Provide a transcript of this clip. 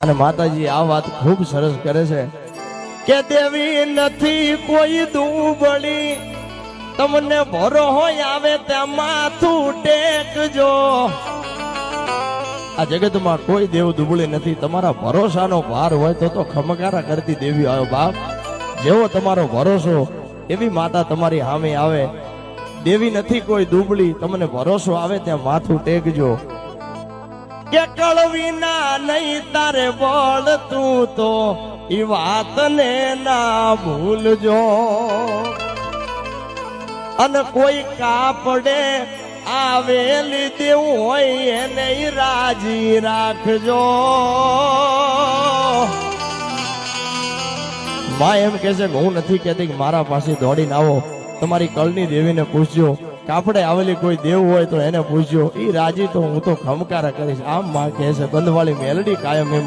અને માતાજી આ વાત ખૂબ સરસ કરે છે કે દેવી નથી કોઈ દુબળી, તમને ભરો હોય આવે ત્યાં માથું ટેકજો। આ જગતમાં કોઈ દેવ દુબળી નથી, તમારા ભરોસાનો ભાર હોય તો ખમકારા કરતી દેવી આવ્યો બાપ। જેવો તમારો ભરોસો એવી માતા તમારી સામે આવે। દેવી નથી કોઈ દુબળી, તમને ભરોસો આવે ત્યાં માથું ટેકજો। કે કળવી ના નહીં તારે બોલ તું તો ઈ વાતને ના ભૂલજો। અને કોઈ કાપડે આવેલી દેવું હોય એને રાજી રાખજો। માં એમ કે છે કે હું નથી કહેતી કે મારા પાસે દોડીને આવો, તમારી કળની દેવીને પૂછજો। કાપડે આવેલી કોઈ દેવ હોય તો એને પૂછજો, ઈ રાજી તો હું તો ખમકારા કરીશ। આમ માં કહે છે, બંધવાળી મેલડી કાયમ એમ